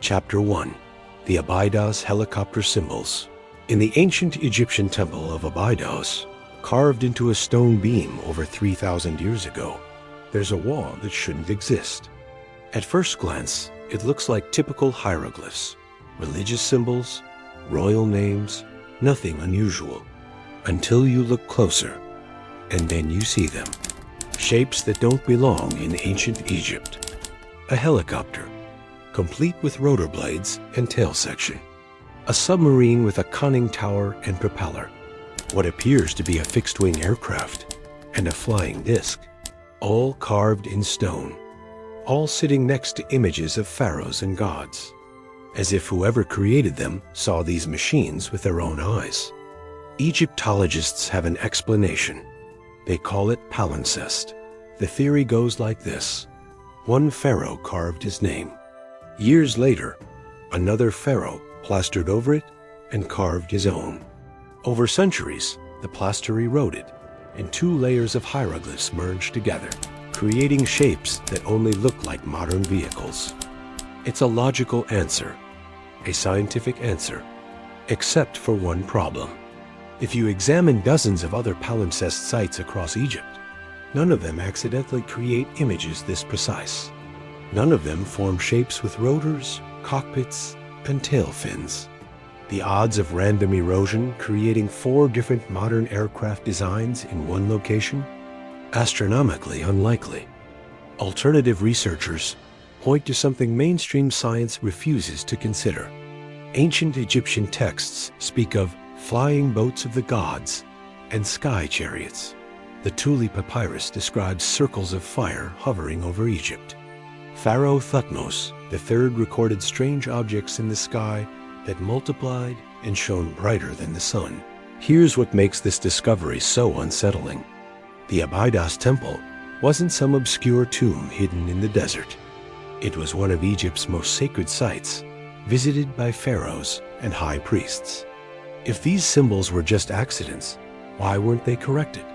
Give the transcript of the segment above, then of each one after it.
Chapter 1. The Abydos Helicopter Symbols. In the ancient Egyptian temple of Abydos, carved into a stone beam over 3,000 years ago, there's a wall that shouldn't exist. At first glance, it looks like typical hieroglyphs, religious symbols, royal names, nothing unusual. Until you look closer, and then you see them. Shapes that don't belong in ancient Egypt. A helicopter, complete with rotor blades and tail section. A submarine with a conning tower and propeller. What appears to be a fixed-wing aircraft, and a flying disc. All carved in stone. All sitting next to images of pharaohs and gods. As if whoever created them saw these machines with their own eyes. Egyptologists have an explanation. They call it palimpsest. The theory goes like this. One pharaoh carved his name. Years later, another pharaoh plastered over it and carved his own. Over centuries, the plaster eroded, and two layers of hieroglyphs merged together, creating shapes that only look like modern vehicles. It's a logical answer, a scientific answer, except for one problem. If you examine dozens of other palimpsest sites across Egypt, none of them accidentally create images this precise. None of them form shapes with rotors, cockpits, and tail fins. The odds of random erosion creating 4 different modern aircraft designs in one location? Astronomically unlikely. Alternative researchers point to something mainstream science refuses to consider. Ancient Egyptian texts speak of flying boats of the gods and sky chariots. The Thule papyrus describes circles of fire hovering over Egypt. Pharaoh Thutmose III recorded strange objects in the sky that multiplied and shone brighter than the sun. Here's what makes this discovery so unsettling. The Abydos temple wasn't some obscure tomb hidden in the desert. It was one of Egypt's most sacred sites, visited by pharaohs and high priests. If these symbols were just accidents, why weren't they corrected?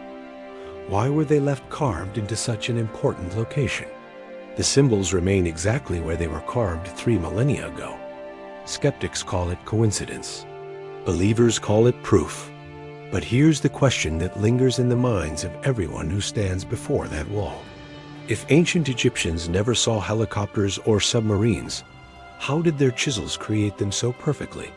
Why were they left carved into such an important location? The symbols remain exactly where they were carved 3 millennia ago. Skeptics call it coincidence. Believers call it proof. But here's the question that lingers in the minds of everyone who stands before that wall. If ancient Egyptians never saw helicopters or submarines, how did their chisels create them so perfectly?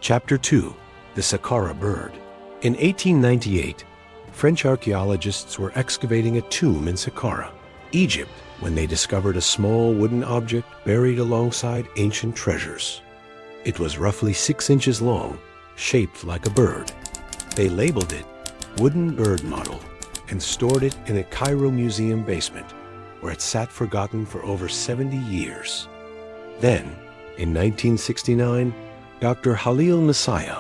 Chapter 2. The Saqqara Bird. In 1898, French archaeologists were excavating a tomb in Saqqara, Egypt, when they discovered a small wooden object buried alongside ancient treasures. It was roughly 6 inches long, shaped like a bird. They labeled it Wooden Bird Model and stored it in a Cairo museum basement, where it sat forgotten for over 70 years. Then, in 1969, Dr. Halil Messiah,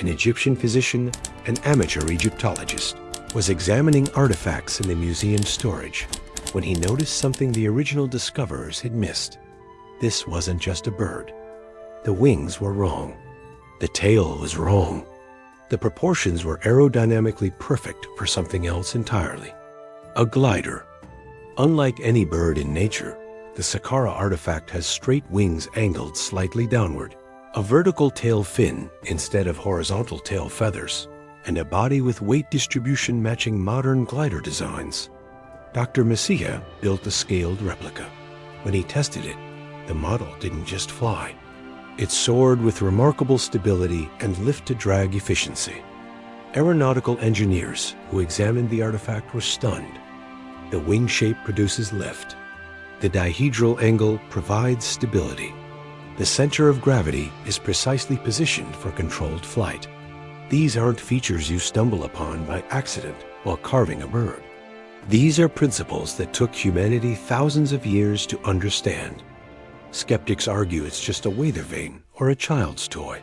an Egyptian physician and amateur Egyptologist, was examining artifacts in the museum's storage when he noticed something the original discoverers had missed. This wasn't just a bird. The wings were wrong. The tail was wrong. The proportions were aerodynamically perfect for something else entirely. A glider. Unlike any bird in nature, the Saqqara artifact has straight wings angled slightly downward, a vertical tail fin instead of horizontal tail feathers, and a body with weight distribution matching modern glider designs. Dr. Messiah built a scaled replica. When he tested it, the model didn't just fly. It soared with remarkable stability and lift-to-drag efficiency. Aeronautical engineers who examined the artifact were stunned. The wing shape produces lift. The dihedral angle provides stability. The center of gravity is precisely positioned for controlled flight. These aren't features you stumble upon by accident while carving a bird. These are principles that took humanity thousands of years to understand. Skeptics argue it's just a weather vane or a child's toy,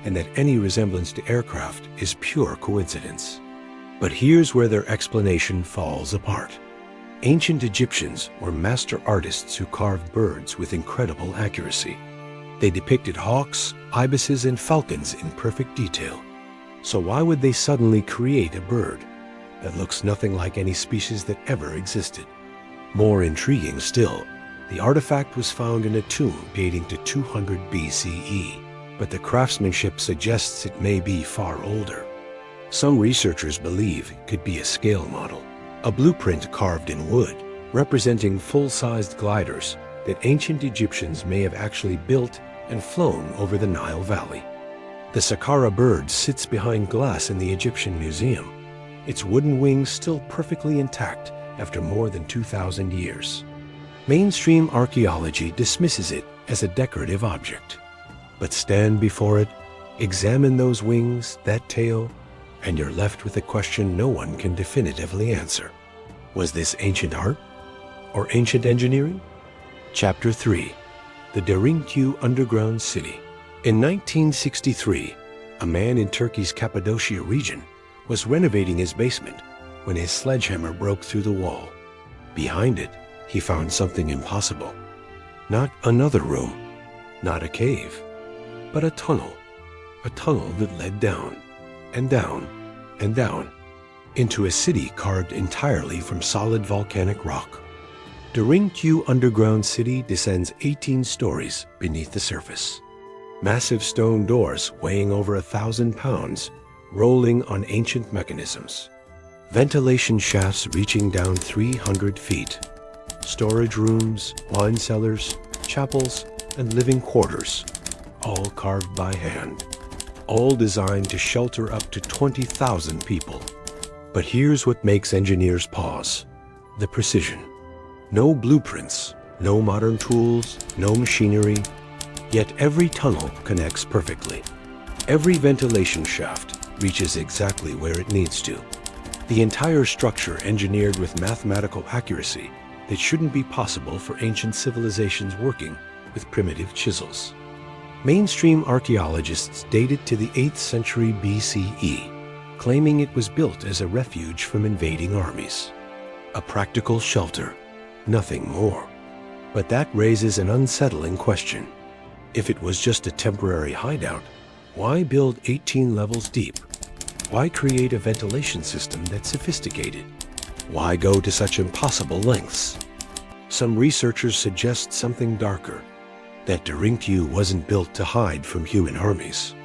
and that any resemblance to aircraft is pure coincidence. But here's where their explanation falls apart. Ancient Egyptians were master artists who carved birds with incredible accuracy. They depicted hawks, ibises, and falcons in perfect detail. So why would they suddenly create a bird that looks nothing like any species that ever existed? More intriguing still, The artifact was found in a tomb dating to 200 BCE, but the craftsmanship suggests it may be far older. Some researchers believe it could be a scale model, a blueprint carved in wood, representing full-sized gliders that ancient Egyptians may have actually built and flown over the Nile Valley. The Saqqara Bird sits behind glass in the Egyptian Museum, its wooden wings still perfectly intact after more than 2,000 years. Mainstream archaeology dismisses it as a decorative object. But stand before it, examine those wings, that tail, and you're left with a question no one can definitively answer. Was this ancient art? Or ancient engineering? Chapter 3. The Derinkuyu Underground City. In 1963, a man in Turkey's Cappadocia region was renovating his basement when his sledgehammer broke through the wall. Behind it, he found something impossible. Not another room, not a cave, but a tunnel that led down and down and down into a city carved entirely from solid volcanic rock. Derinkuyu Underground City descends 18 stories beneath the surface. Massive stone doors weighing over 1,000 pounds, rolling on ancient mechanisms. Ventilation shafts reaching down 300 feet. Storage rooms, wine cellars, chapels, and living quarters, all carved by hand. All designed to shelter up to 20,000 people. But here's what makes engineers pause: the precision. No blueprints, no modern tools, no machinery, yet every tunnel connects perfectly. Every ventilation shaft reaches exactly where it needs to. The entire structure engineered with mathematical accuracy that shouldn't be possible for ancient civilizations working with primitive chisels. Mainstream archaeologists date it to the 8th century BCE, claiming it was built as a refuge from invading armies. A practical shelter, nothing more. But that raises an unsettling question. If it was just a temporary hideout, why build 18 levels deep? Why create a ventilation system that's sophisticated? Why go to such impossible lengths? Some researchers suggest something darker, that Derinkuyu wasn't built to hide from human armies,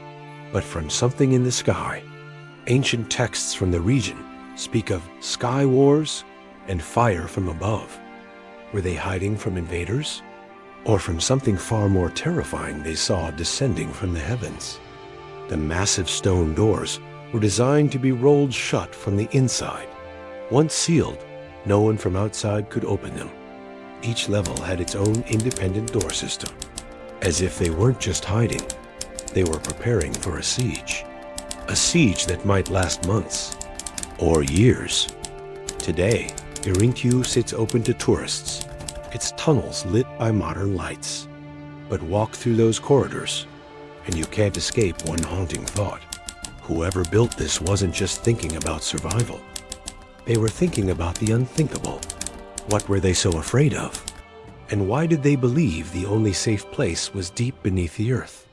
but from something in the sky. Ancient texts from the region speak of sky wars and fire from above. Were they hiding from invaders? Or from something far more terrifying they saw descending from the heavens? The massive stone doors were designed to be rolled shut from the inside. Once sealed, no one from outside could open them. Each level had its own independent door system. As if they weren't just hiding, they were preparing for a siege. A siege that might last months, or years. Today, Derinkuyu sits open to tourists, its tunnels lit by modern lights. But walk through those corridors, and you can't escape one haunting thought. Whoever built this wasn't just thinking about survival. They were thinking about the unthinkable. What were they so afraid of? And why did they believe the only safe place was deep beneath the earth?